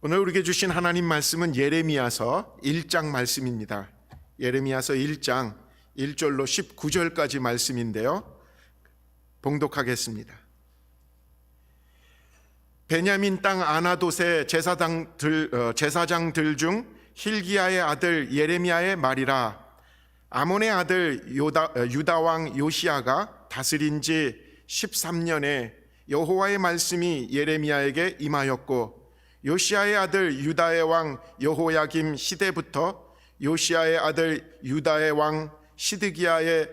오늘 우리에게 주신 하나님 말씀은 예레미야서 1장 말씀입니다. 예레미야서 1장 1절로 19절까지 말씀인데요, 봉독하겠습니다. 베냐민 땅 아나돗의 제사장들 중 힐기야의 아들 예레미야의 말이라. 아몬의 아들 유다 왕 요시야가 다스린 지 13년에 여호와의 말씀이 예레미야에게 임하였고, 요시야의 아들 유다의 왕 여호야김 시대부터 요시야의 아들 유다의 왕 시드기야의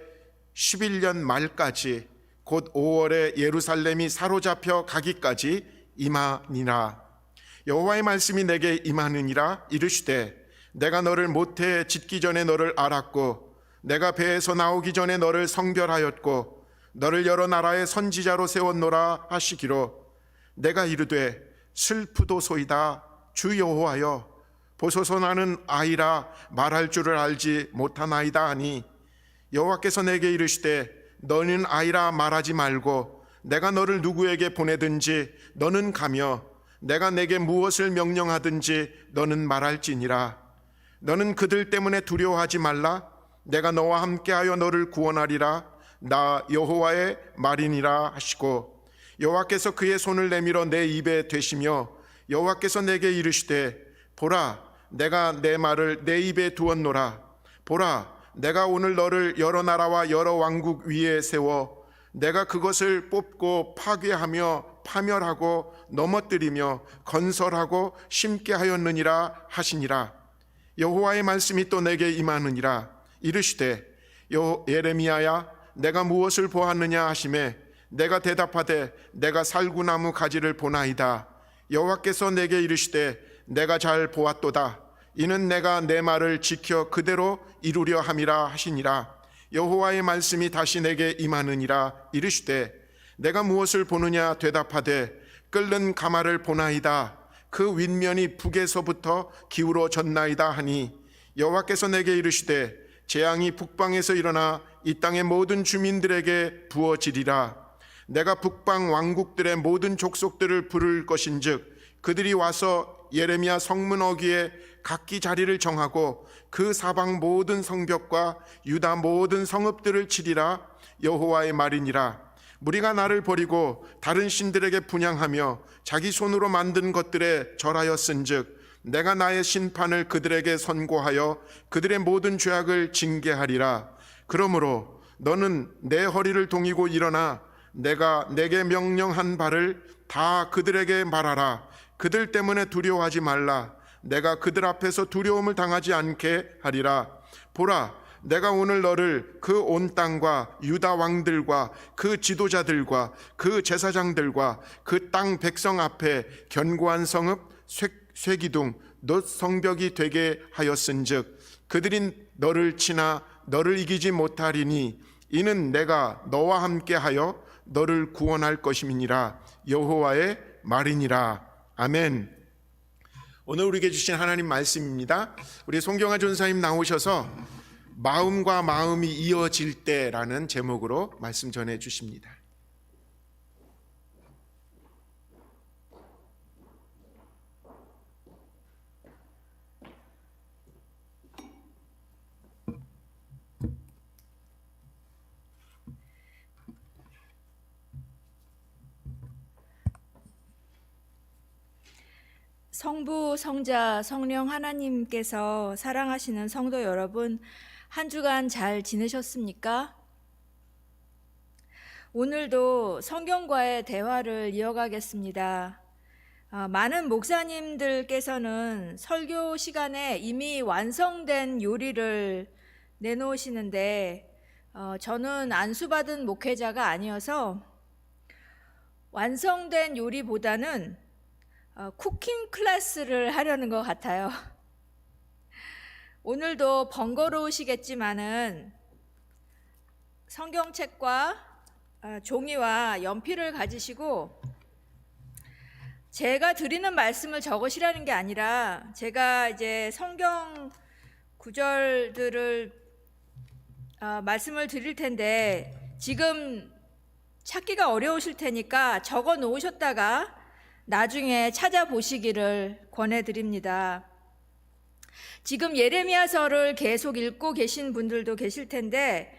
11년 말까지, 곧 5월에 예루살렘이 사로잡혀 가기까지 임하니라. 여호와의 말씀이 내게 임하느니라. 이르시되, 내가 너를 모태에 짓기 전에 너를 알았고, 내가 배에서 나오기 전에 너를 성별하였고, 너를 여러 나라의 선지자로 세웠노라 하시기로, 내가 이르되 슬프도소이다. 주 여호와여, 보소서 나는 아이라 말할 줄을 알지 못하나이다 하니, 여호와께서 내게 이르시되, 너는 아이라 말하지 말고 내가 너를 누구에게 보내든지 너는 가며 내가 내게 무엇을 명령하든지 너는 말할지니라. 너는 그들 때문에 두려워하지 말라. 내가 너와 함께하여 너를 구원하리라. 나 여호와의 말이니라 하시고, 여호와께서 그의 손을 내밀어 내 입에 대시며, 여호와께서 내게 이르시되, 보라, 내가 내 말을 내 입에 두었노라. 보라, 내가 오늘 너를 여러 나라와 여러 왕국 위에 세워 내가 그것을 뽑고 파괴하며 파멸하고 넘어뜨리며 건설하고 심게 하였느니라 하시니라. 여호와의 말씀이 또 내게 임하느니라. 이르시되, 예레미야야, 내가 무엇을 보았느냐 하시매, 내가 대답하되, 내가 살구나무 가지를 보나이다. 여호와께서 내게 이르시되, 내가 잘 보았도다. 이는 내가 내 말을 지켜 그대로 이루려 함이라 하시니라. 여호와의 말씀이 다시 내게 임하느니라. 이르시되, 내가 무엇을 보느냐 대답하되, 끓는 가마를 보나이다. 그 윗면이 북에서부터 기울어졌나이다 하니, 여호와께서 내게 이르시되, 재앙이 북방에서 일어나 이 땅의 모든 주민들에게 부어지리라. 내가 북방 왕국들의 모든 족속들을 부를 것인즉, 그들이 와서 예레미야 성문 어귀에 각기 자리를 정하고 그 사방 모든 성벽과 유다 모든 성읍들을 치리라. 여호와의 말이니라. 무리가 나를 버리고 다른 신들에게 분향하며 자기 손으로 만든 것들에 절하였은즉, 내가 나의 심판을 그들에게 선고하여 그들의 모든 죄악을 징계하리라. 그러므로 너는 내 허리를 동이고 일어나 내가 내게 명령한 바를 다 그들에게 말하라. 그들 때문에 두려워하지 말라. 내가 그들 앞에서 두려움을 당하지 않게 하리라. 보라, 내가 오늘 너를 그 온 땅과 유다 왕들과 그 지도자들과 그 제사장들과 그 땅 백성 앞에 견고한 성읍 쇠기둥 놋 성벽이 되게 하였은즉, 그들이 너를 치나 너를 이기지 못하리니, 이는 내가 너와 함께하여 너를 구원할 것임이니라. 여호와의 말이니라. 아멘. 오늘 우리에게 주신 하나님 말씀입니다. 우리 송경화 전사님 나오셔서 마음과 마음이 이어질 때라는 제목으로 말씀 전해 주십니다. 성부, 성자, 성령 하나님께서 사랑하시는 성도 여러분, 한 주간 잘 지내셨습니까? 오늘도 성경과의 대화를 이어가겠습니다. 많은 목사님들께서는 설교 시간에 이미 완성된 요리를 내놓으시는데, 저는 안수받은 목회자가 아니어서 완성된 요리보다는 쿠킹 클래스를 하려는 것 같아요. 오늘도 번거로우시겠지만은 성경책과 종이와 연필을 가지시고, 제가 드리는 말씀을 적으시라는 게 아니라, 제가 이제 성경 구절들을 말씀을 드릴 텐데 지금 찾기가 어려우실 테니까 적어 놓으셨다가 나중에 찾아보시기를 권해드립니다. 지금 예레미야서를 계속 읽고 계신 분들도 계실 텐데,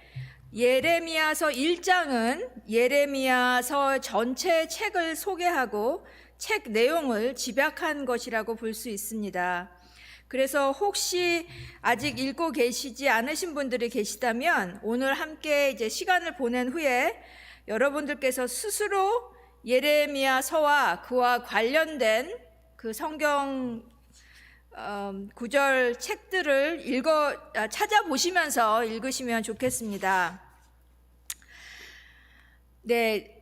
예레미야서 1장은 예레미야서 전체 책을 소개하고 책 내용을 집약한 것이라고 볼 수 있습니다. 그래서 혹시 아직 읽고 계시지 않으신 분들이 계시다면 오늘 함께 이제 시간을 보낸 후에 여러분들께서 스스로 예레미야서와 그와 관련된 그 성경 구절 책들을 찾아보시면서 읽으시면 좋겠습니다. 네,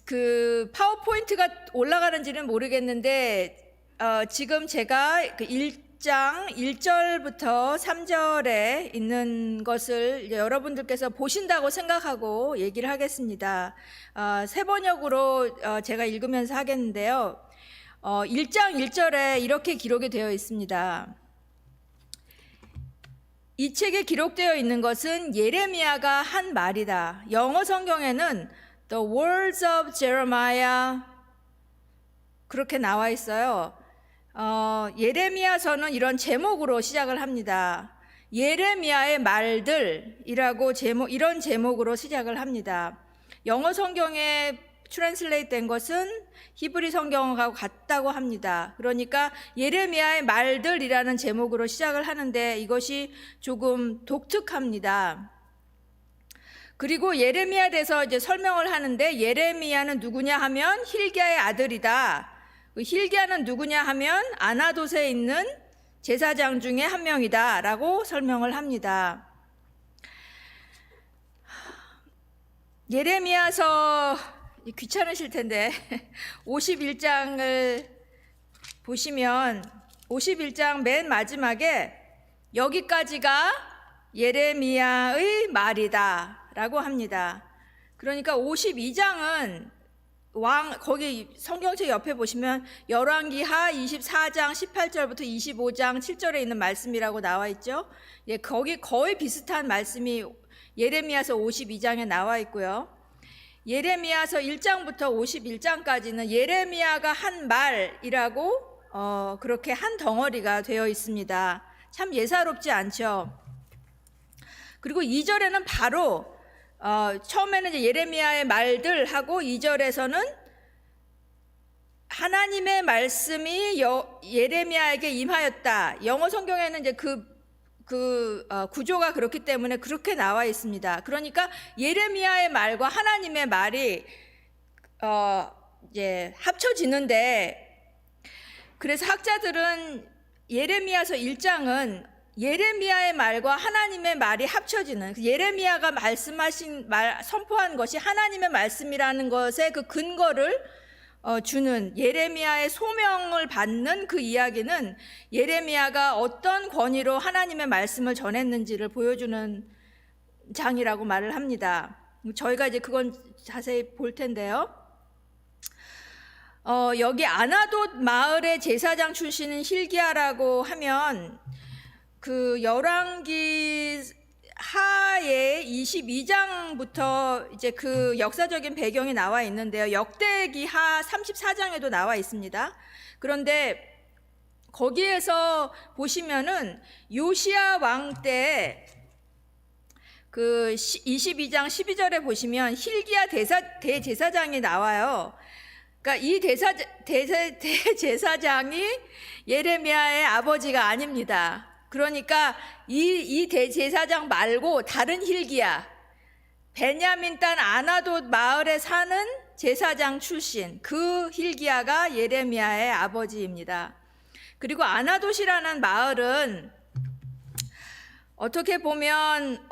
그 파워포인트가 올라가는지는 모르겠는데 지금 제가 그 1장 1절부터 3절에 있는 것을 여러분들께서 보신다고 생각하고 얘기를 하겠습니다. 세 번역으로 제가 읽으면서 하겠는데요. 1장 1절에 이렇게 기록이 되어 있습니다. 이 책에 기록되어 있는 것은 예레미야가 한 말이다. 영어 성경에는 The words of Jeremiah 그렇게 나와 있어요. 예레미야서는 이런 제목으로 시작을 합니다. 예레미야의 말들이라고 이런 제목으로 시작을 합니다. 영어 성경에 트랜슬레이트 된 것은 히브리 성경하고 같다고 합니다. 그러니까 예레미야의 말들이라는 제목으로 시작을 하는데 이것이 조금 독특합니다. 그리고 예레미야에 대해서 이제 설명을 하는데, 예레미야는 누구냐 하면 힐기야의 아들이다. 힐기야는 누구냐 하면 아나돗에 있는 제사장 중에 한 명이다 라고 설명을 합니다. 예레미야서 귀찮으실 텐데 51장을 보시면 51장 맨 마지막에 여기까지가 예레미야의 말이다 라고 합니다. 그러니까 52장은 거기 성경책 옆에 보시면 열왕기하 24장 18절부터 25장 7절에 있는 말씀이라고 나와 있죠. 예, 거기 거의 비슷한 말씀이 예레미야서 52장에 나와 있고요. 예레미야서 1장부터 51장까지는 예레미야가 한 말이라고 그렇게 한 덩어리가 되어 있습니다. 참 예사롭지 않죠. 그리고 2절에는 바로 처음에는 이제 예레미야의 말들 하고 2절에서는 하나님의 말씀이 예레미야에게 임하였다. 영어 성경에는 이제 구조가 그렇기 때문에 그렇게 나와 있습니다. 그러니까 예레미야의 말과 하나님의 말이 이제 합쳐지는데, 그래서 학자들은 예레미야서 1장은 예레미야의 말과 하나님의 말이 합쳐지는, 예레미야가 선포한 것이 하나님의 말씀이라는 것의 그 근거를 주는, 예레미야의 소명을 받는 그 이야기는 예레미야가 어떤 권위로 하나님의 말씀을 전했는지를 보여주는 장이라고 말을 합니다. 저희가 이제 그건 자세히 볼 텐데요. 여기 아나돗 마을의 제사장 출신인 힐기야라고 하면 그 열왕기 하의 22장부터 이제 그 역사적인 배경이 나와 있는데요. 역대기 하 34장에도 나와 있습니다. 그런데 거기에서 보시면은 요시야 왕 때 그 22장 12절에 보시면 힐기야 대제사장이 나와요. 그러니까 이 대제사장이 예레미야의 아버지가 아닙니다. 그러니까 이 대제사장 말고 다른 힐기야, 베냐민 땅 아나돗 마을에 사는 제사장 출신, 그 힐기야가 예레미야의 아버지입니다. 그리고 아나돗이라는 마을은 어떻게 보면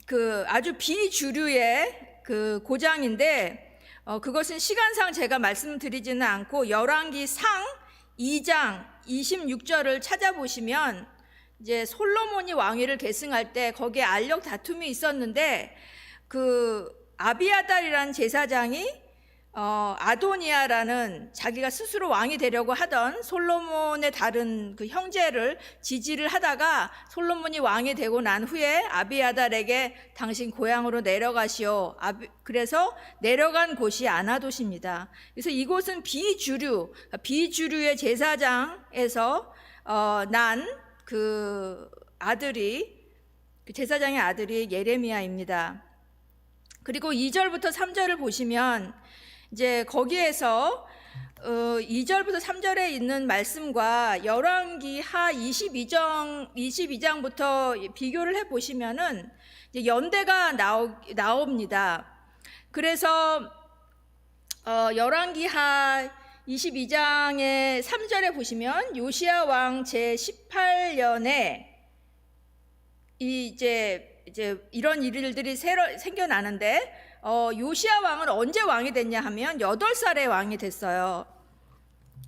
그 아주 비주류의 그 고장인데, 그것은 시간상 제가 말씀드리지는 않고 열왕기상 2장 26절을 찾아보시면 이제 솔로몬이 왕위를 계승할 때 거기에 알력 다툼이 있었는데, 그 아비아달이라는 제사장이 아도니아라는 자기가 스스로 왕이 되려고 하던 솔로몬의 다른 그 형제를 지지를 하다가 솔로몬이 왕이 되고 난 후에 아비아달에게 당신 고향으로 내려가시오. 그래서 내려간 곳이 아나돗입니다. 그래서 이곳은 비주류의 제사장에서 난 그 아들이, 그 제사장의 아들이 예레미야입니다. 그리고 2절부터 3절을 보시면 이제 거기에서 2절부터 3절에 있는 말씀과 열왕기하 22장부터 비교를 해 보시면은 이제 연대가 나옵니다. 그래서 열왕기하 22장의 3절에 보시면 요시야 왕 제 18년에 이제 이런 일들이 생겨나는데 요시야 왕은 언제 왕이 됐냐 하면 8살에 왕이 됐어요.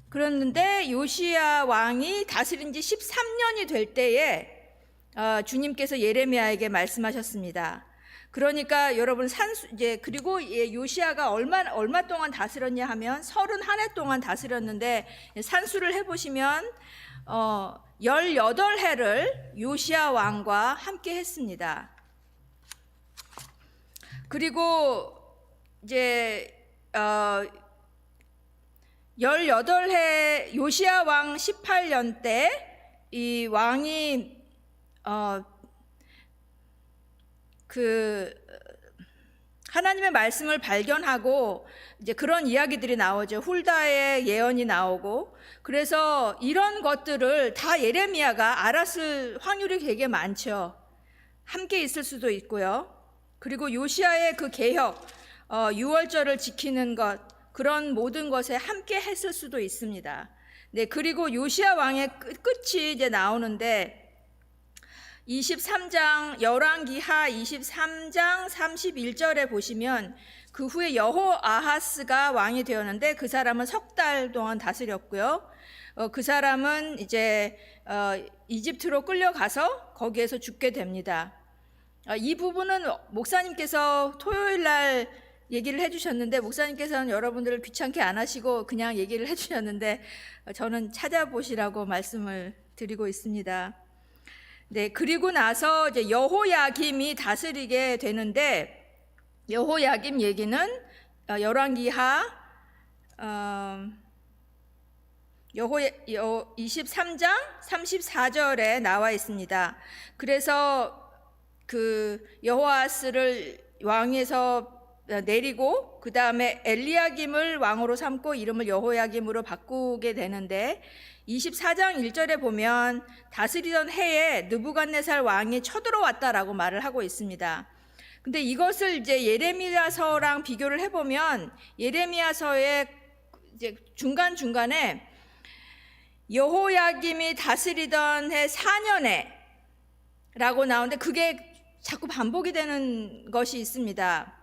그랬는데 요시야 왕이 다스린 지 13년이 될 때에 주님께서 예레미야에게 말씀하셨습니다. 그러니까 여러분 그리고 요시야가 얼마 동안 다스렸냐 하면 31해 동안 다스렸는데 산수를 해보시면 18해를 요시야 왕과 함께 했습니다. 그리고 이제 18해 요시야 왕 18년 때 이 왕이 하나님의 말씀을 발견하고 이제 그런 이야기들이 나오죠. 훌다의 예언이 나오고, 그래서 이런 것들을 다 예레미야가 알았을 확률이 되게 많죠. 함께 있을 수도 있고요. 그리고 요시야의 그 개혁, 유월절을 지키는 것, 그런 모든 것에 함께 했을 수도 있습니다. 네, 그리고 요시야 왕의 끝이 이제 나오는데 23장 열왕기하 23장 31절에 보시면 그 후에 여호아하스가 왕이 되었는데 그 사람은 3달 동안 다스렸고요. 그 사람은 이제 이집트로 끌려가서 거기에서 죽게 됩니다. 이 부분은 목사님께서 토요일 날 얘기를 해주셨는데, 목사님께서는 여러분들을 귀찮게 안 하시고 그냥 얘기를 해주셨는데 저는 찾아보시라고 말씀을 드리고 있습니다. 네, 그리고 나서 이제 여호야김이 다스리게 되는데, 여호야김 얘기는 열왕기하 23장 34절에 나와 있습니다. 그래서 그 여호아스를 왕에서 내리고 그 다음에 엘리야김을 왕으로 삼고 이름을 여호야김으로 바꾸게 되는데, 24장 1절에 보면 다스리던 해에 느부갓네살 왕이 쳐들어왔다라고 말을 하고 있습니다. 근데 이것을 이제 예레미야서랑 비교를 해보면 예레미야서의 이제 중간중간에 여호야김이 다스리던 해 4년에 라고 나오는데 그게 자꾸 반복이 되는 것이 있습니다.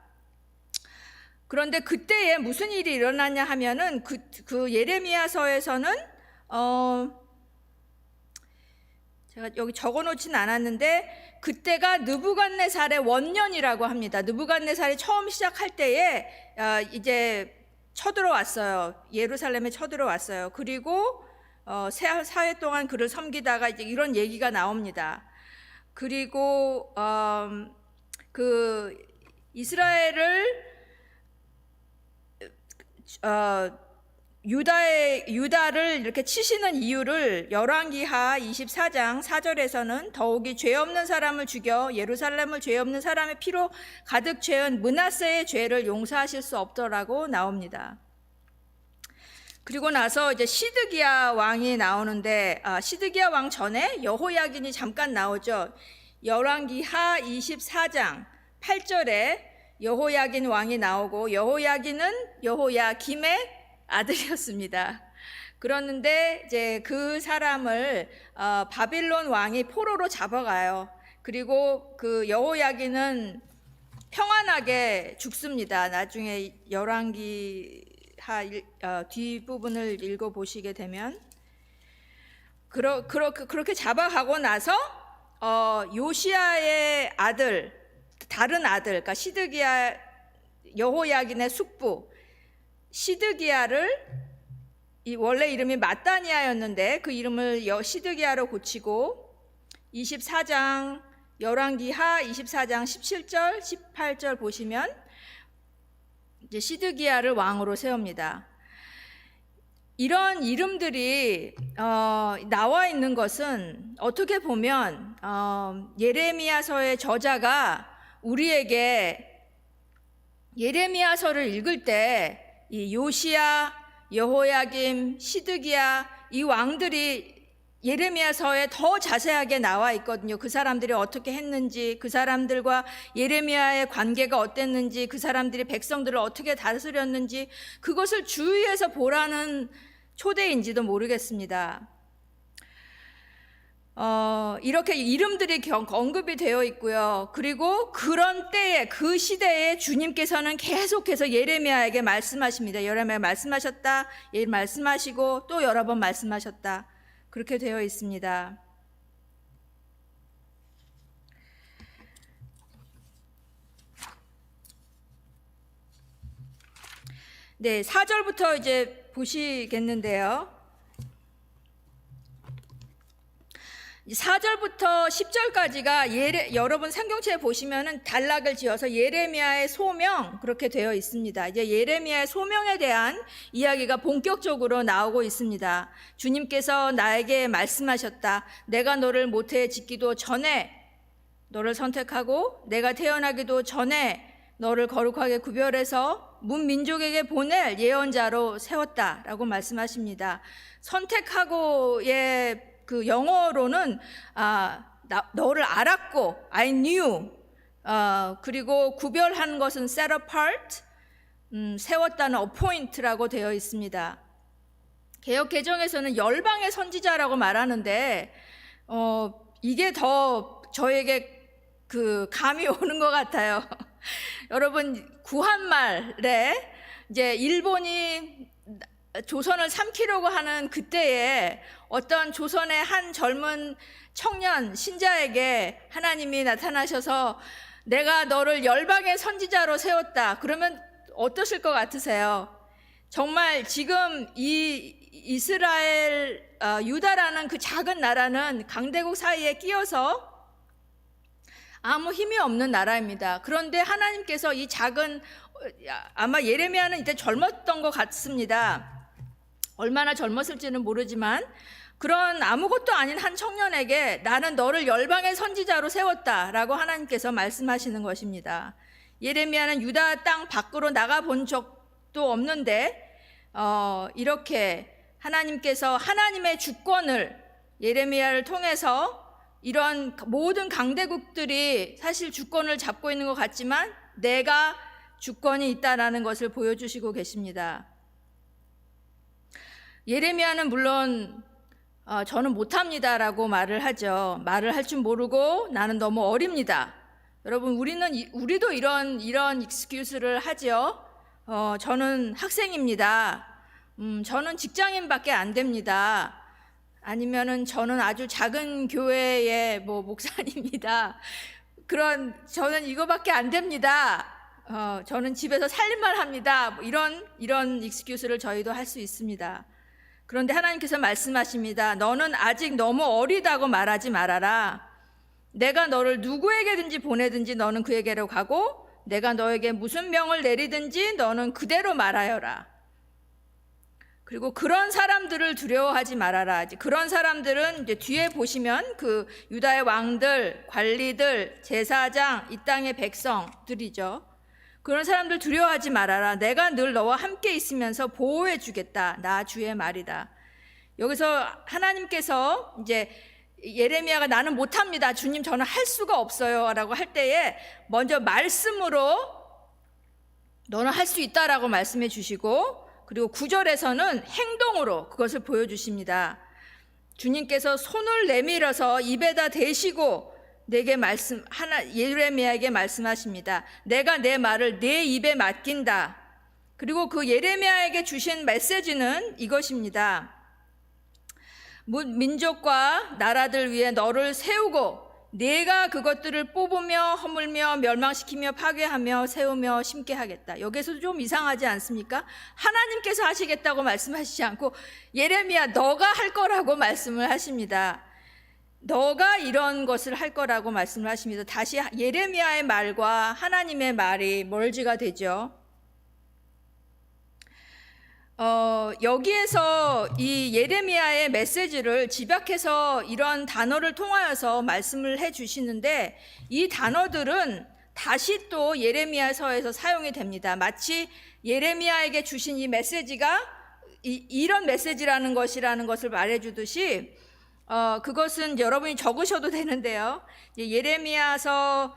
그런데 그때에 무슨 일이 일어나냐 하면은 그 예레미야서에서는 제가 여기 적어놓진 않았는데 그때가 느부갓네살의 원년이라고 합니다. 느부갓네살이 처음 시작할 때에 이제 쳐들어왔어요. 예루살렘에 쳐들어왔어요. 그리고 4해 동안 그를 섬기다가 이제 이런 얘기가 나옵니다. 그리고 그 이스라엘을 유다를 이렇게 치시는 이유를 열왕기하 24장 4절에서는 더욱이 죄 없는 사람을 죽여 예루살렘을 죄 없는 사람의 피로 가득 채운 므낫세의 죄를 용서하실 수 없더라고 나옵니다. 그리고 나서 이제 시드기야 왕이 나오는데 시드기야 왕 전에 여호야긴이 잠깐 나오죠. 열왕기하 24장 8절에 여호야긴 왕이 나오고, 여호야긴은 여호야김의 아들이었습니다. 그러는데 이제 그 사람을 바빌론 왕이 포로로 잡아가요. 그리고 그 여호야긴은 평안하게 죽습니다. 나중에 열왕기하 뒷부분을 읽어보시게 되면 그렇게 잡아가고 나서 요시야의 아들, 다른 아들, 그러니까 시드기야 여호야긴의 숙부 시드기야를 원래 이름이 마따니아였는데 그 이름을 시드기야로 고치고 24장 열왕기하 24장 17절 18절 보시면 이제 시드기야를 왕으로 세웁니다. 이런 이름들이 나와 있는 것은 어떻게 보면 예레미야서의 저자가 우리에게 예레미야서를 읽을 때 이 요시야, 여호야김, 시드기야 이 왕들이 예레미야서에 더 자세하게 나와 있거든요. 그 사람들이 어떻게 했는지, 그 사람들과 예레미야의 관계가 어땠는지, 그 사람들이 백성들을 어떻게 다스렸는지 그것을 주의해서 보라는 초대인지도 모르겠습니다. 이렇게 이름들이 언급이 되어 있고요. 그리고 그런 때에 그 시대에 주님께서는 계속해서 예레미야에게 말씀하십니다. 예레미야 말씀하셨다, 말씀하시고 또 여러 번 말씀하셨다. 그렇게 되어 있습니다. 네, 4절부터 이제 보시겠는데요. 4절부터 10절까지가 여러분 성경책에 보시면은 단락을 지어서 예레미야의 소명 그렇게 되어 있습니다. 이제 예레미야의 소명에 대한 이야기가 본격적으로 나오고 있습니다. 주님께서 나에게 말씀하셨다. 내가 너를 모태에 짓기도 전에 너를 선택하고 내가 태어나기도 전에 너를 거룩하게 구별해서 문민족에게 보낼 예언자로 세웠다라고 말씀하십니다. 선택하고의 그 영어로는 너를 알았고 I knew 그리고 구별한 것은 set apart 세웠다는 appoint라고 되어 있습니다. 개역 개정에서는 열방의 선지자라고 말하는데 이게 더 저에게 그 감이 오는 것 같아요. 여러분 구한말에 이제 일본이 조선을 삼키려고 하는 그때에 어떤 조선의 한 젊은 청년 신자에게 하나님이 나타나셔서 내가 너를 열방의 선지자로 세웠다. 그러면 어떠실 것 같으세요? 정말 지금 이 이스라엘 유다라는 그 작은 나라는 강대국 사이에 끼어서 아무 힘이 없는 나라입니다. 그런데 하나님께서 이 작은 아마 예레미야는 이때 젊었던 것 같습니다. 얼마나 젊었을지는 모르지만 그런 아무것도 아닌 한 청년에게 나는 너를 열방의 선지자로 세웠다라고 하나님께서 말씀하시는 것입니다. 예레미야는 유다 땅 밖으로 나가본 적도 없는데 이렇게 하나님께서 하나님의 주권을 예레미야를 통해서 이런 모든 강대국들이 사실 주권을 잡고 있는 것 같지만 내가 주권이 있다라는 것을 보여주시고 계십니다. 예레미야는 물론 저는 못합니다라고 말을 하죠. 말을 할 줄 모르고 나는 너무 어립니다. 여러분 우리도 이런 익스큐스를 하죠. 저는 학생입니다. 저는 직장인밖에 안 됩니다. 아니면은 저는 아주 작은 교회의 목사님입니다. 저는 이거밖에 안 됩니다. 저는 집에서 살림만 합니다. 이런 익스큐스를 저희도 할 수 있습니다. 그런데 하나님께서 말씀하십니다. 너는 아직 너무 어리다고 말하지 말아라. 내가 너를 누구에게든지 보내든지 너는 그에게로 가고 내가 너에게 무슨 명을 내리든지 너는 그대로 말하여라. 그리고 그런 사람들을 두려워하지 말아라. 그런 사람들은 이제 뒤에 보시면 그 유다의 왕들, 관리들, 제사장, 이 땅의 백성들이죠. 그런 사람들 두려워하지 말아라. 내가 늘 너와 함께 있으면서 보호해 주겠다. 나 주의 말이다. 여기서 하나님께서 이제 예레미야가 나는 못합니다. 주님 저는 할 수가 없어요. 라고 할 때에 먼저 말씀으로 너는 할 수 있다라고 말씀해 주시고 그리고 9절에서는 행동으로 그것을 보여주십니다. 주님께서 손을 내밀어서 입에다 대시고 내게 예레미야에게 말씀하십니다. 내가 내 말을 내 입에 맡긴다. 그리고 그 예레미야에게 주신 메시지는 이것입니다. 민족과 나라들 위에 너를 세우고 내가 그것들을 뽑으며 허물며 멸망시키며 파괴하며 세우며 심게 하겠다. 여기에서도 좀 이상하지 않습니까? 하나님께서 하시겠다고 말씀하시지 않고 예레미야 너가 할 거라고 말씀을 하십니다. 너가 이런 것을 할 거라고 말씀을 하십니다. 다시 예레미야의 말과 하나님의 말이 멀지가 되죠. 여기에서 이 예레미야의 메시지를 집약해서 이런 단어를 통하여서 말씀을 해 주시는데, 이 단어들은 다시 또 예레미야서에서 사용이 됩니다. 마치 예레미야에게 주신 이 메시지가 이런 메시지라는 것을 말해 주듯이 그것은 여러분이 적으셔도 되는데요. 예레미야서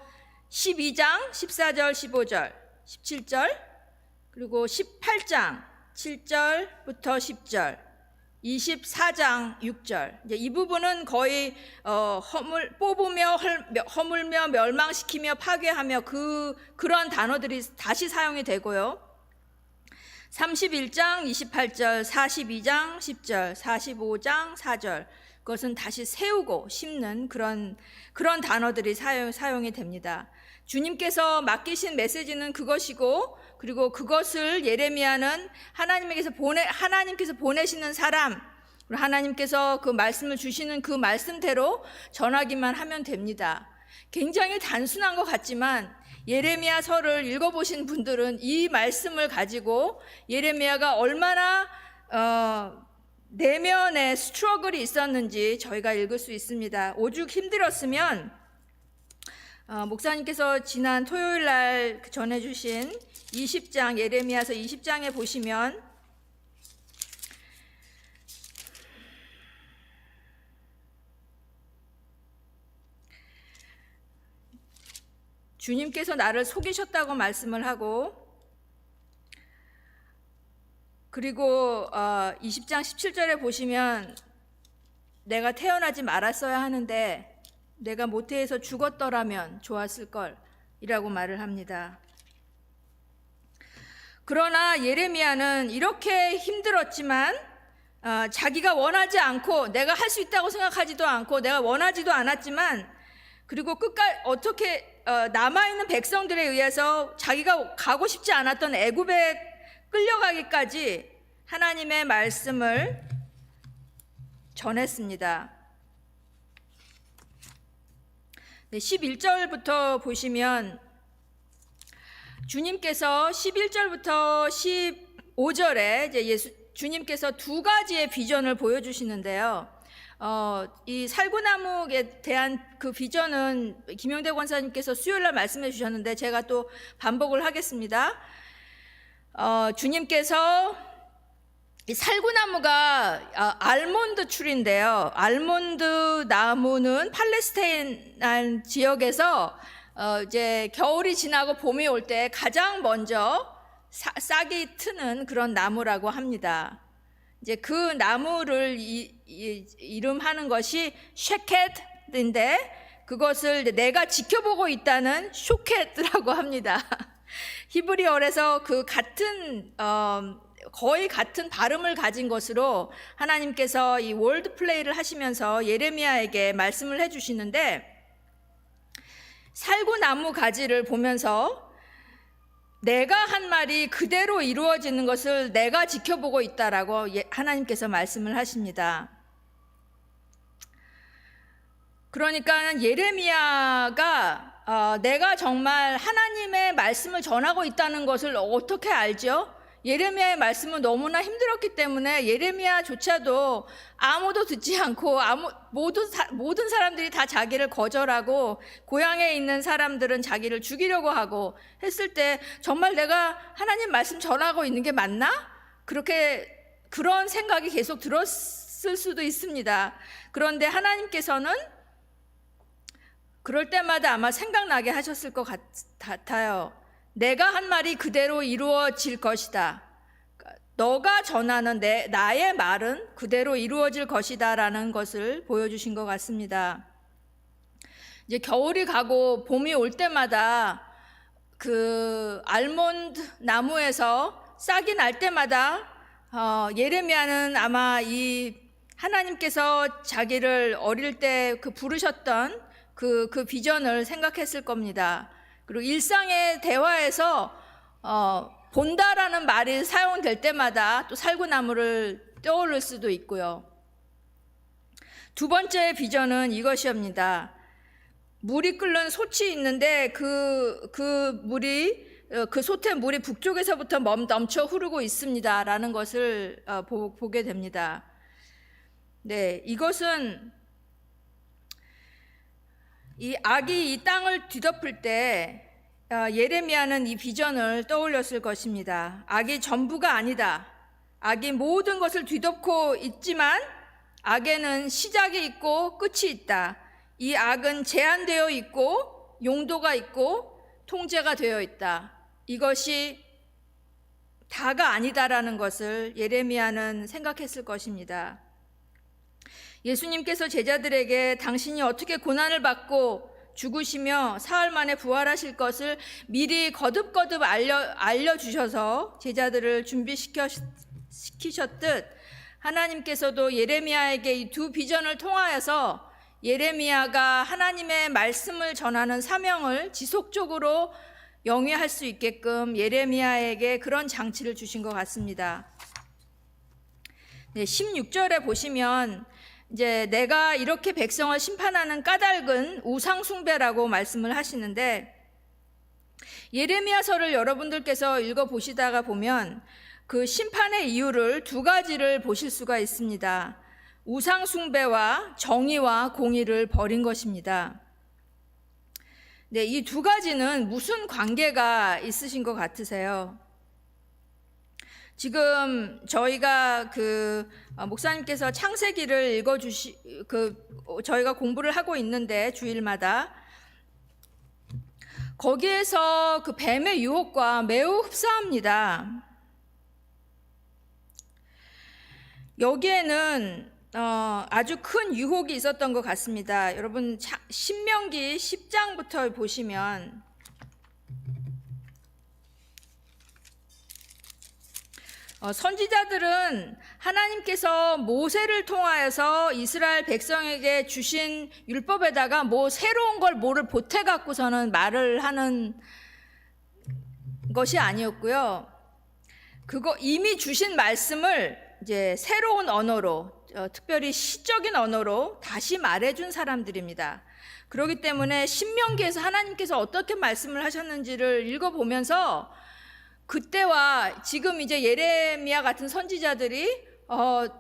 12장 14절 15절 17절 그리고 18장 7절부터 10절, 24장 6절. 이 부분은 거의 뽑으며 허물며 멸망시키며 파괴하며 그런 단어들이 다시 사용이 되고요. 31장 28절, 42장 10절, 45장 4절. 그것은 다시 세우고 심는 그런 단어들이 사용이 됩니다. 주님께서 맡기신 메시지는 그것이고, 그리고 그것을 예레미야는 하나님께서 보내시는 사람, 하나님께서 그 말씀을 주시는 그 말씀대로 전하기만 하면 됩니다. 굉장히 단순한 것 같지만 예레미야서를 읽어보신 분들은 이 말씀을 가지고 예레미야가 얼마나 내면에 스트러글이 있었는지 저희가 읽을 수 있습니다. 오죽 힘들었으면 목사님께서 지난 토요일 날 전해주신 20장, 예레미야서 20장에 보시면 주님께서 나를 속이셨다고 말씀을 하고, 그리고 20장 17절에 보시면 내가 태어나지 말았어야 하는데 내가 모태에서 죽었더라면 좋았을 걸 이라고 말을 합니다. 그러나 예레미야는 이렇게 힘들었지만 자기가 원하지 않고, 내가 할 수 있다고 생각하지도 않고 내가 원하지도 않았지만, 그리고 끝까지 어떻게 남아있는 백성들에 의해서 자기가 가고 싶지 않았던 애굽에 끌려가기까지 하나님의 말씀을 전했습니다. 11절부터 보시면 주님께서 11절부터 15절에 주님께서 두 가지의 비전을 보여주시는데요. 이 살구나무에 대한 그 비전은 김용대 권사님께서 수요일날 말씀해 주셨는데 제가 또 반복을 하겠습니다. 주님께서 이 살구나무가 알몬드 추리인데요. 알몬드 나무는 팔레스타인 지역에서 이제 겨울이 지나고 봄이 올 때 가장 먼저 싹이 트는 그런 나무라고 합니다. 이제 그 나무를 이름하는 것이 쉐켓인데, 그것을 내가 지켜보고 있다는 쇼켓이라고 합니다. 히브리어에서 그 같은 거의 같은 발음을 가진 것으로 하나님께서 이 월드 플레이를 하시면서 예레미야에게 말씀을 해주시는데, 살구나무 가지를 보면서 내가 한 말이 그대로 이루어지는 것을 내가 지켜보고 있다라고 하나님께서 말씀을 하십니다. 그러니까 예레미야가 내가 정말 하나님의 말씀을 전하고 있다는 것을 어떻게 알죠? 예레미야의 말씀은 너무나 힘들었기 때문에 예레미야조차도 아무도 듣지 않고 모든 사람들이 다 자기를 거절하고, 고향에 있는 사람들은 자기를 죽이려고 하고 했을 때 정말 내가 하나님 말씀 전하고 있는 게 맞나? 그런 생각이 계속 들었을 수도 있습니다. 그런데 하나님께서는 그럴 때마다 아마 생각나게 하셨을 것 같아요. 내가 한 말이 그대로 이루어질 것이다. 너가 전하는 나의 말은 그대로 이루어질 것이다 라는 것을 보여주신 것 같습니다. 이제 겨울이 가고 봄이 올 때마다 그 알몬드 나무에서 싹이 날 때마다 예레미야는 아마 이 하나님께서 자기를 어릴 때 부르셨던 그 비전을 생각했을 겁니다. 그리고 일상의 대화에서 본다라는 말이 사용될 때마다 또 살구나무를 떠올릴 수도 있고요. 두 번째 비전은 이것이옵니다. 물이 끓는 솥이 있는데 그 솥의 물이 북쪽에서부터 넘쳐 흐르고 있습니다라는 것을 보게 됩니다. 네, 이것은 이 악이 이 땅을 뒤덮을 때 예레미야는 이 비전을 떠올렸을 것입니다. 악이 전부가 아니다. 악이 모든 것을 뒤덮고 있지만 악에는 시작이 있고 끝이 있다. 이 악은 제한되어 있고 용도가 있고 통제가 되어 있다. 이것이 다가 아니다라는 것을 예레미야는 생각했을 것입니다. 예수님께서 제자들에게 당신이 어떻게 고난을 받고 죽으시며 사흘 만에 부활하실 것을 미리 거듭거듭 알려주셔서 제자들을 준비시키셨듯 하나님께서도 예레미야에게 이 두 비전을 통하여서 예레미야가 하나님의 말씀을 전하는 사명을 지속적으로 영위할 수 있게끔 예레미야에게 그런 장치를 주신 것 같습니다. 네, 16절에 보시면 이제 내가 이렇게 백성을 심판하는 까닭은 우상 숭배라고 말씀을 하시는데, 예레미야서를 여러분들께서 읽어 보시다가 보면 그 심판의 이유를 두 가지를 보실 수가 있습니다. 우상 숭배와 정의와 공의를 버린 것입니다. 네, 이 두 가지는 무슨 관계가 있으신 것 같으세요? 지금 저희가 목사님께서 창세기를 저희가 공부를 하고 있는데 주일마다 거기에서 그 뱀의 유혹과 매우 흡사합니다. 여기에는 아주 큰 유혹이 있었던 것 같습니다. 여러분 신명기 10장부터 보시면 선지자들은 하나님께서 모세를 통하여서 이스라엘 백성에게 주신 율법에다가 새로운 걸 뭐를 보태 갖고서는 말을 하는 것이 아니었고요. 그거 이미 주신 말씀을 이제 새로운 언어로, 특별히 시적인 언어로 다시 말해준 사람들입니다. 그렇기 때문에 신명기에서 하나님께서 어떻게 말씀을 하셨는지를 읽어보면서 그때와 지금 이제 예레미야 같은 선지자들이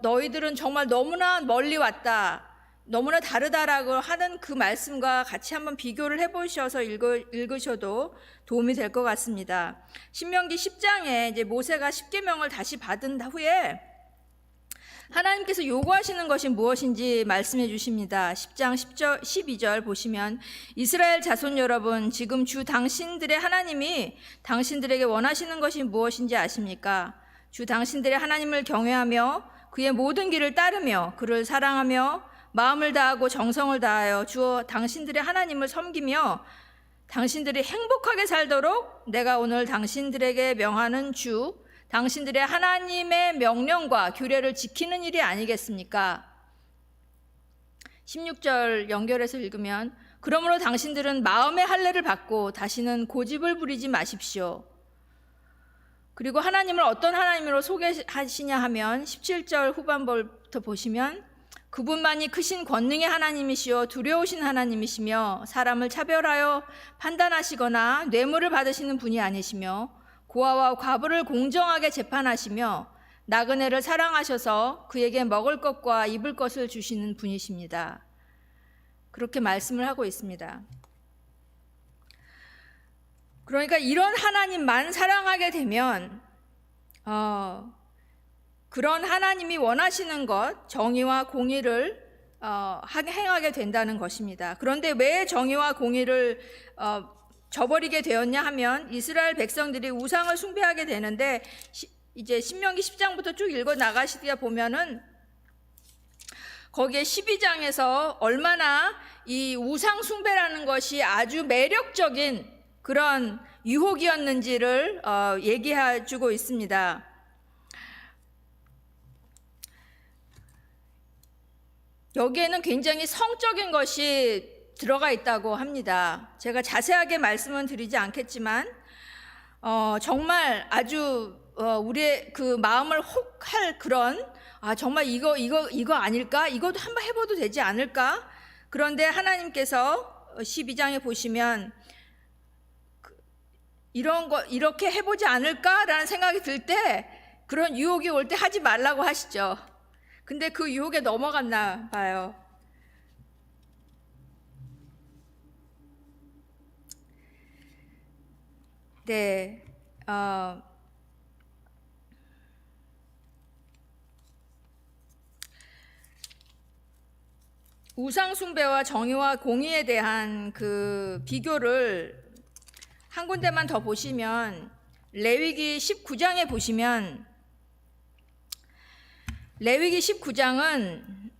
너희들은 정말 너무나 멀리 왔다, 너무나 다르다라고 하는 그 말씀과 같이 한번 비교를 해보셔서 읽으셔도 도움이 될 것 같습니다. 신명기 10장에 이제 모세가 십계명을 다시 받은 후에 하나님께서 요구하시는 것이 무엇인지 말씀해 주십니다. 10장 12절 보시면 이스라엘 자손 여러분, 지금 주 당신들의 하나님이 당신들에게 원하시는 것이 무엇인지 아십니까? 주 당신들의 하나님을 경외하며 그의 모든 길을 따르며 그를 사랑하며 마음을 다하고 정성을 다하여 주 당신들의 하나님을 섬기며 당신들이 행복하게 살도록 내가 오늘 당신들에게 명하는 주 당신들의 하나님의 명령과 규례를 지키는 일이 아니겠습니까? 16절 연결해서 읽으면 그러므로 당신들은 마음의 할례를 받고 다시는 고집을 부리지 마십시오. 그리고 하나님을 어떤 하나님으로 소개하시냐 하면 17절 후반부터 보시면 그분만이 크신 권능의 하나님이시요 두려우신 하나님이시며 사람을 차별하여 판단하시거나 뇌물을 받으시는 분이 아니시며 고아와 과부를 공정하게 재판하시며 나그네를 사랑하셔서 그에게 먹을 것과 입을 것을 주시는 분이십니다. 그렇게 말씀을 하고 있습니다. 그러니까 이런 하나님만 사랑하게 되면 그런 하나님이 원하시는 것, 정의와 공의를 행하게 된다는 것입니다. 그런데 왜 정의와 공의를 저버리게 되었냐 하면 이스라엘 백성들이 우상을 숭배하게 되는데 이제 신명기 10장부터 쭉 읽어 나가시다 보면은 거기에 12장에서 얼마나 이 우상 숭배라는 것이 아주 매력적인 그런 유혹이었는지를 얘기해 주고 있습니다. 여기에는 굉장히 성적인 것이 들어가 있다고 합니다. 제가 자세하게 말씀은 드리지 않겠지만 정말 아주 우리의 그 마음을 혹할 그런 정말 이거 아닐까? 이것도 한번 해봐도 되지 않을까? 그런데 하나님께서 12장에 보시면 이런 거 이렇게 해보지 않을까라는 생각이 들 때 그런 유혹이 올 때 하지 말라고 하시죠. 근데 그 유혹에 넘어갔나 봐요. 네, 우상 숭배와 정의와 공의에 대한 그 비교를 한 군데만 더 보시면 레위기 19장에 보시면 레위기 19장은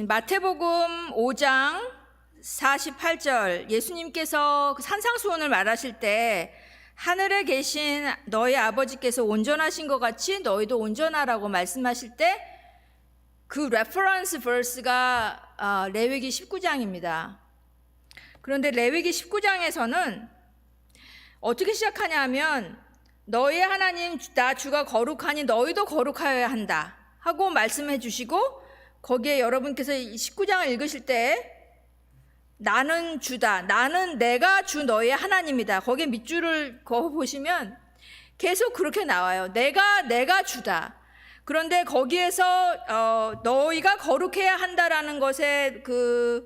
마태복음 5장 48절 예수님께서 산상수훈을 말하실 때 하늘에 계신 너희 아버지께서 온전하신 것 같이 너희도 온전하라고 말씀하실 때 그 레퍼런스 버스가 레위기 19장입니다. 그런데 레위기 19장에서는 어떻게 시작하냐 하면 너희 하나님 나 주가 거룩하니 너희도 거룩하여야 한다 하고 말씀해 주시고 거기에 여러분께서 19장을 읽으실 때 나는 주다. 나는 내가 주 너희의 하나님이다. 거기에 밑줄을 그어 보시면 계속 그렇게 나와요. 내가 주다. 그런데 거기에서 너희가 거룩해야 한다라는 것의 그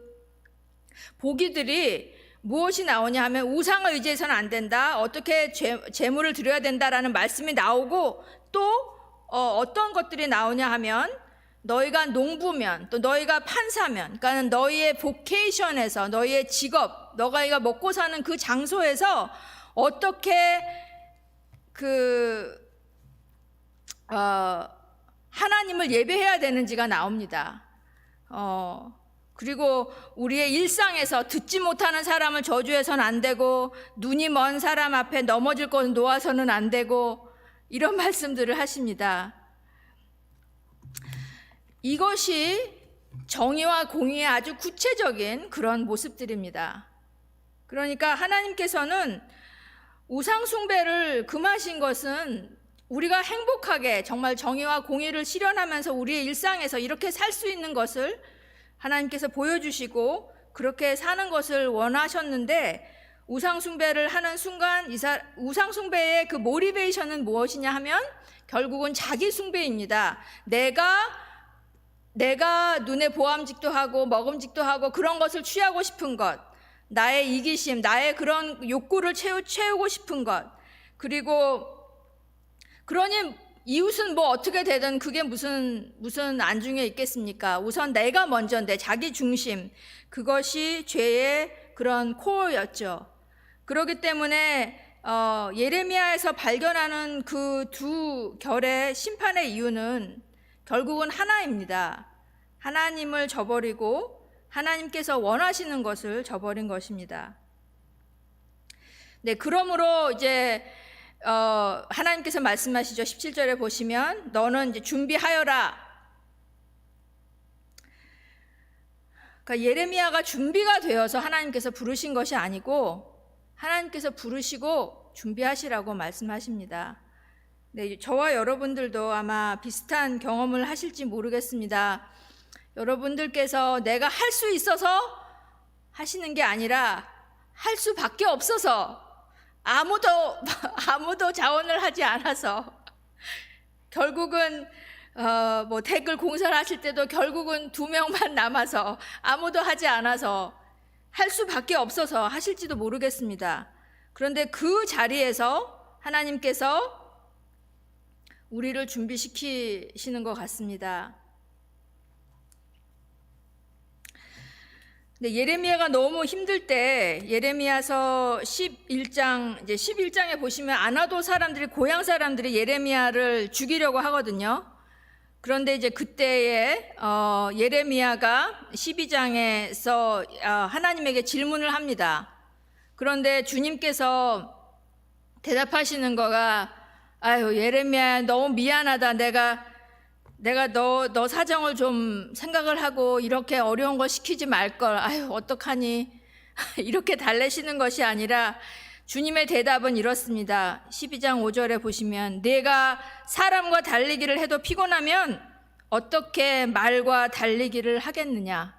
보기들이 무엇이 나오냐 하면 우상을 의지해서는 안 된다. 어떻게 제물을 드려야 된다라는 말씀이 나오고 또 어떤 것들이 나오냐 하면 너희가 농부면 또 너희가 판사면 그러니까 너희의 보케이션에서 너희의 직업 너희가 먹고 사는 그 장소에서 어떻게 하나님을 예배해야 되는지가 나옵니다. 그리고 우리의 일상에서 듣지 못하는 사람을 저주해서는 안 되고 눈이 먼 사람 앞에 넘어질 것을 놓아서는 안 되고 이런 말씀들을 하십니다. 이것이 정의와 공의의 아주 구체적인 그런 모습들입니다. 그러니까 하나님께서는 우상 숭배를 금하신 것은 우리가 행복하게 정말 정의와 공의를 실현하면서 우리의 일상에서 이렇게 살 수 있는 것을 하나님께서 보여주시고 그렇게 사는 것을 원하셨는데 우상 숭배를 하는 순간 우상 숭배의 그 모티베이션은 무엇이냐 하면 결국은 자기 숭배입니다. 내가 눈에 보암직도 하고 먹음직도 하고 그런 것을 취하고 싶은 것, 나의 이기심, 나의 그런 욕구를 채우고 싶은 것, 그리고 그러니 이웃은 뭐 어떻게 되든 그게 무슨 안중에 있겠습니까? 우선 내가 먼저인데 자기 중심, 그것이 죄의 그런 코어였죠. 그렇기 때문에 예레미야에서 발견하는 그 두 결의 심판의 이유는 결국은 하나입니다. 하나님을 저버리고 하나님께서 원하시는 것을 저버린 것입니다. 네, 그러므로 이제 하나님께서 말씀하시죠. 17절에 보시면 너는 이제 준비하여라. 그러니까 예레미야가 준비가 되어서 하나님께서 부르신 것이 아니고 하나님께서 부르시고 준비하시라고 말씀하십니다. 네, 저와 여러분들도 아마 비슷한 경험을 하실지 모르겠습니다. 여러분들께서 내가 할 수 있어서 하시는 게 아니라 할 수밖에 없어서 아무도 자원을 하지 않아서 결국은 뭐 댓글 공사를 하실 때도 결국은 2명만 남아서 아무도 하지 않아서 할 수밖에 없어서 하실지도 모르겠습니다. 그런데 그 자리에서 하나님께서 우리를 준비시키시는 것 같습니다. 근데 예레미야가 너무 힘들 때 예레미야서 11장에 보시면 아나도 사람들이 고향 사람들이 예레미야를 죽이려고 하거든요. 그런데 이제 그때에 예레미야가 12장에서 하나님에게 질문을 합니다. 그런데 주님께서 대답하시는 거가 아유 예레미야 너무 미안하다. 내가 너 사정을 좀 생각을 하고 이렇게 어려운 걸 시키지 말걸. 아유 어떡하니. 이렇게 달래시는 것이 아니라 주님의 대답은 이렇습니다. 12장 5절에 보시면 내가 사람과 달리기를 해도 피곤하면 어떻게 말과 달리기를 하겠느냐.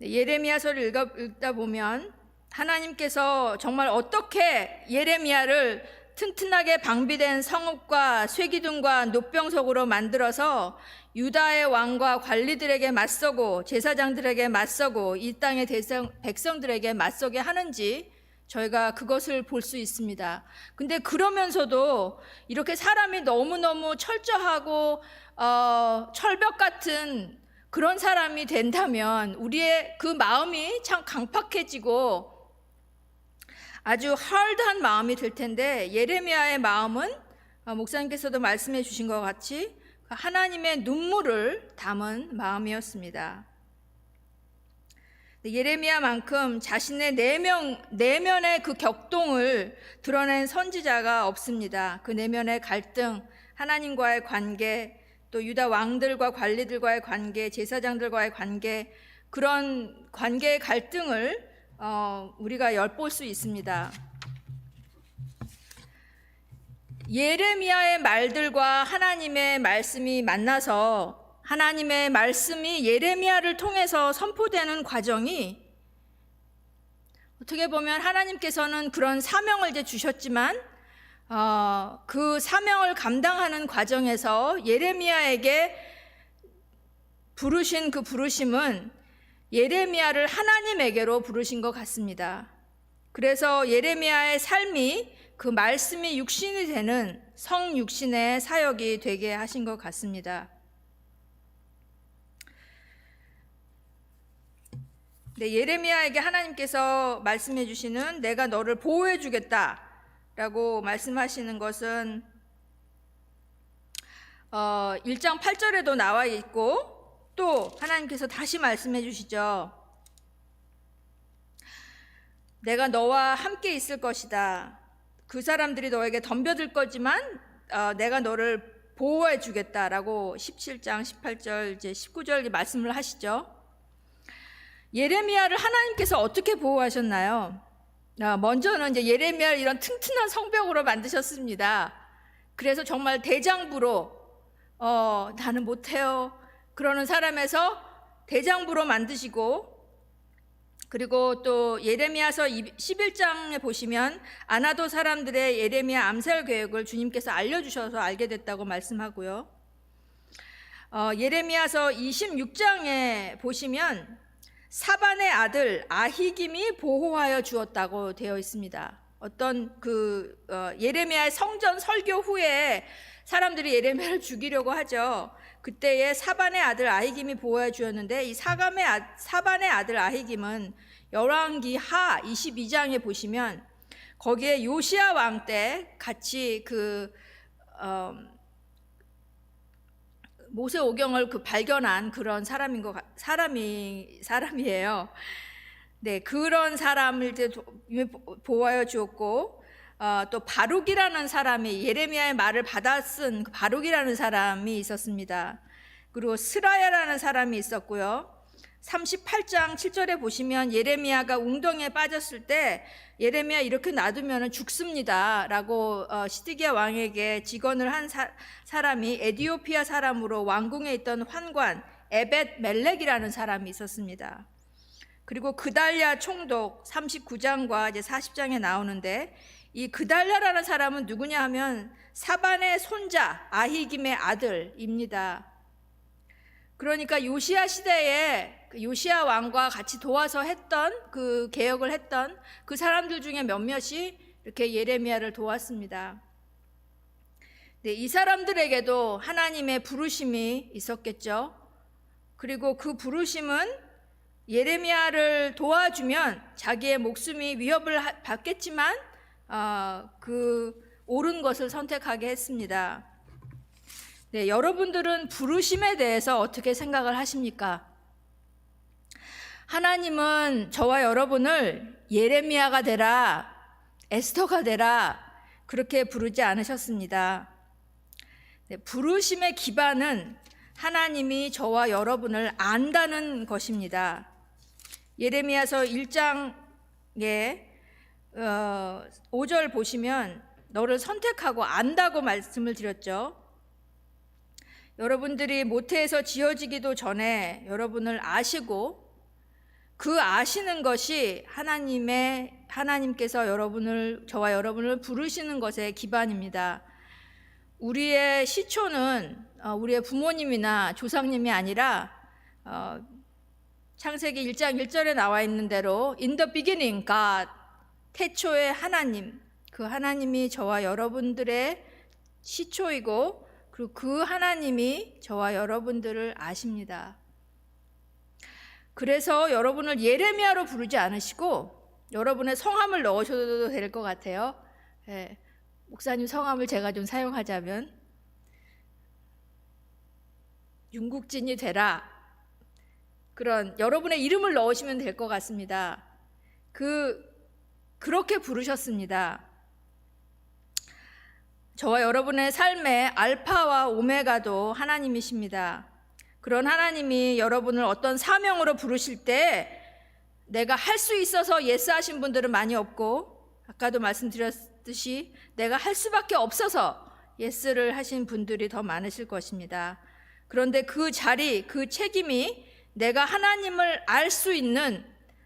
예레미야서를 읽다 보면 하나님께서 정말 어떻게 예레미야를 튼튼하게 방비된 성읍과 쇠기둥과 노병석으로 만들어서 유다의 왕과 관리들에게 맞서고 제사장들에게 맞서고 이 땅의 백성들에게 맞서게 하는지 저희가 그것을 볼 수 있습니다. 근데 그러면서도 이렇게 사람이 너무너무 철저하고 철벽 같은 그런 사람이 된다면 우리의 그 마음이 참 강팍해지고 아주 하드한 마음이 될 텐데, 예레미야의 마음은 목사님께서도 말씀해 주신 것 같이 하나님의 눈물을 담은 마음이었습니다. 예레미야만큼 자신의 내면의 그 격동을 드러낸 선지자가 없습니다. 그 내면의 갈등, 하나님과의 관계, 또 유다 왕들과 관리들과의 관계, 제사장들과의 관계, 그런 관계의 갈등을 우리가 엿볼 수 있습니다. 예레미야의 말들과 하나님의 말씀이 만나서 하나님의 말씀이 예레미야를 통해서 선포되는 과정이 어떻게 보면 하나님께서는 그런 사명을 이제 주셨지만 그 사명을 감당하는 과정에서 예레미야에게 부르신 그 부르심은 예레미야를 하나님에게로 부르신 것 같습니다. 그래서 예레미야의 삶이 그 말씀이 육신이 되는 성육신의 사역이 되게 하신 것 같습니다. 네, 예레미야에게 하나님께서 말씀해 주시는 내가 너를 보호해 주겠다라고 말씀하시는 것은 1장 8절에도 나와 있고 또 하나님께서 다시 말씀해 주시죠. 내가 너와 함께 있을 것이다. 그 사람들이 너에게 덤벼들 거지만 내가 너를 보호해 주겠다라고 17장 18절 이제 19절 말씀을 하시죠. 예레미야를 하나님께서 어떻게 보호하셨나요? 먼저는 이제 예레미야를 이런 튼튼한 성벽으로 만드셨습니다. 그래서 정말 대장부로 나는 못해요 그러는 사람에서 대장부로 만드시고, 그리고 또 예레미야서 11장에 보시면 아나도 사람들의 예레미야 암살 계획을 주님께서 알려주셔서 알게 됐다고 말씀하고요. 예레미야서 26장에 보시면 사반의 아들 아히김이 보호하여 주었다고 되어 있습니다. 어떤 예레미야의 성전 설교 후에 사람들이 예레미야를 죽이려고 하죠. 그때에 사반의 아들 아히김이 보호해 주었는데, 이 사반의 아들 아히김은 열왕기 하 22장에 보시면 거기에 요시야 왕 때 같이 모세오경을 발견한 그런 사람이에요. 네, 그런 사람을 이제 보호하여 주었고, 또 바룩이라는 사람이 예레미야의 말을 받아 쓴 바룩이라는 사람이 있었습니다. 그리고 스라야라는 사람이 있었고요. 38장 7절에 보시면 예레미야가 웅덩이에 빠졌을 때 예레미야 이렇게 놔두면 죽습니다 라고 시드기야 왕에게 직언을 한 사람이 에디오피아 사람으로 왕궁에 있던 환관 에벳 멜렉이라는 사람이 있었습니다. 그리고 그달랴 총독 39장과 이제 40장에 나오는데, 이 그달랴라는 사람은 누구냐 하면 사반의 손자 아히김의 아들입니다. 그러니까 요시야 시대에 요시야 왕과 같이 도와서 했던 그 개혁을 했던 그 사람들 중에 몇몇이 이렇게 예레미야를 도왔습니다. 네, 이 사람들에게도 하나님의 부르심이 있었겠죠. 그리고 그 부르심은 예레미야를 도와주면 자기의 목숨이 위협을 받겠지만 그 옳은 것을 선택하게 했습니다. 네, 여러분들은 부르심에 대해서 어떻게 생각을 하십니까? 하나님은 저와 여러분을 예레미야가 되라, 에스더가 되라 그렇게 부르지 않으셨습니다. 네, 부르심의 기반은 하나님이 저와 여러분을 안다는 것입니다. 예레미야서 1장에 5절 보시면 너를 선택하고 안다고 말씀을 드렸죠. 여러분들이 모태에서 지어지기도 전에 여러분을 아시고 그 아시는 것이 하나님께서 저와 여러분을 부르시는 것의 기반입니다. 우리의 시초는 우리의 부모님이나 조상님이 아니라 창세기 1장 1절에 나와 있는 대로 In the beginning God, 태초의 하나님, 그 하나님이 저와 여러분들의 시초이고 그리고 그 하나님이 저와 여러분들을 아십니다. 그래서 여러분을 예레미야로 부르지 않으시고 여러분의 성함을 넣으셔도 될 것 같아요. 예, 목사님 성함을 제가 좀 사용하자면 윤국진이 되라, 그런 여러분의 이름을 넣으시면 될 것 같습니다. 그렇게 부르셨습니다. 저와 여러분의 삶의 알파와 오메가도 하나님이십니다. 그런 하나님이 여러분을 어떤 사명으로 부르실 때 내가 할 수 있어서 예스 하신 분들은 많이 없고, 아까도 말씀드렸듯이 내가 할 수밖에 없어서 예스를 하신 분들이 더 많으실 것입니다. 그런데 그 자리, 그 책임이 내가 하나님을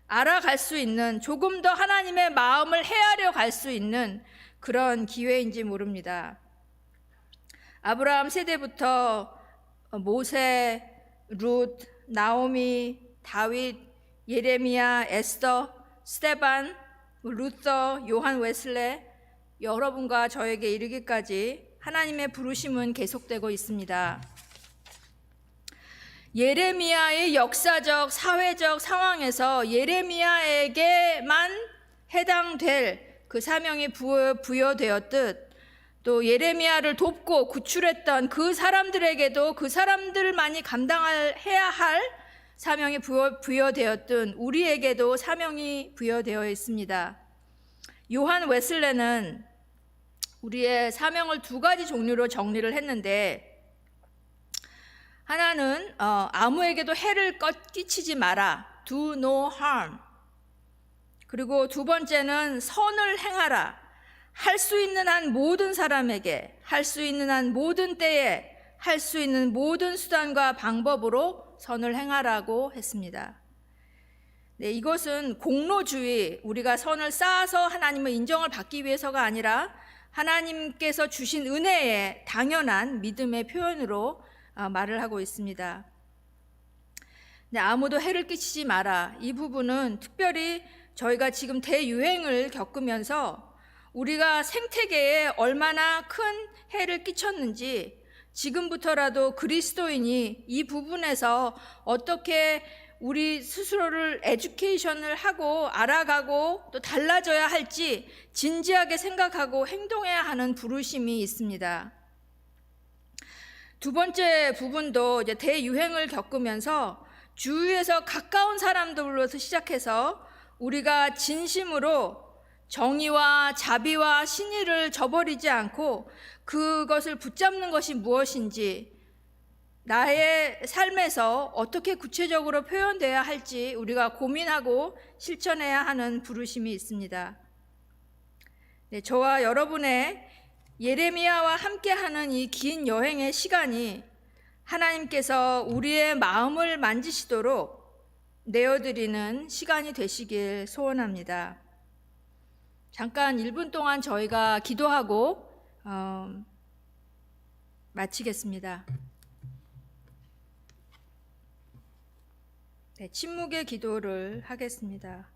알아갈 수 있는, 조금 더 하나님의 마음을 헤아려 갈 수 있는 그런 기회인지 모릅니다. 아브라함 세대부터 모세, 룻, 나오미, 다윗, 예레미야, 에스더, 스데반, 루터, 요한 웨슬레, 여러분과 저에게 이르기까지 하나님의 부르심은 계속되고 있습니다. 예레미야의 역사적, 사회적 상황에서 예레미야에게만 해당될 그 사명이 부여되었듯, 또 예레미야를 돕고 구출했던 그 사람들에게도 그 사람들만이 해야 할 사명이 부여되었든 우리에게도 사명이 부여되어 있습니다. 요한 웨슬레는 우리의 사명을 두 가지 종류로 정리를 했는데, 하나는 아무에게도 해를 끼치지 마라, do no harm. 그리고 두 번째는 선을 행하라, 할 수 있는 한 모든 사람에게, 할 수 있는 한 모든 때에, 할 수 있는 모든 수단과 방법으로 선을 행하라고 했습니다. 네, 이것은 공로주의, 우리가 선을 쌓아서 하나님의 인정을 받기 위해서가 아니라 하나님께서 주신 은혜의 당연한 믿음의 표현으로 말을 하고 있습니다. 네, 아무도 해를 끼치지 마라. 이 부분은 특별히 저희가 지금 대유행을 겪으면서 우리가 생태계에 얼마나 큰 해를 끼쳤는지, 지금부터라도 그리스도인이 이 부분에서 어떻게 우리 스스로를 에듀케이션을 하고 알아가고 또 달라져야 할지 진지하게 생각하고 행동해야 하는 부르심이 있습니다. 두 번째 부분도 이제 대유행을 겪으면서 주위에서 가까운 사람들로서 시작해서 우리가 진심으로 정의와 자비와 신의를 저버리지 않고 그것을 붙잡는 것이 무엇인지, 나의 삶에서 어떻게 구체적으로 표현돼야 할지 우리가 고민하고 실천해야 하는 부르심이 있습니다. 네, 저와 여러분의 예레미야와 함께하는 이 긴 여행의 시간이 하나님께서 우리의 마음을 만지시도록 내어드리는 시간이 되시길 소원합니다. 잠깐 1분 동안 저희가 기도하고 마치겠습니다. 네, 침묵의 기도를 하겠습니다.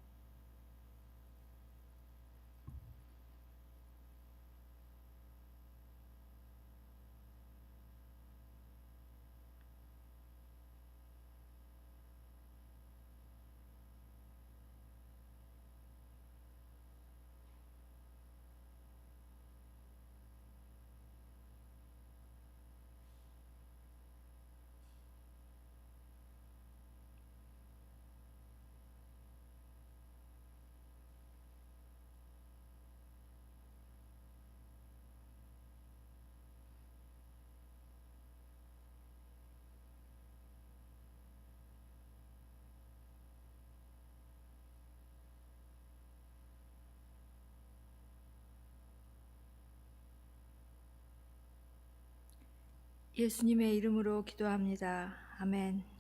예수님의 이름으로 기도합니다. 아멘.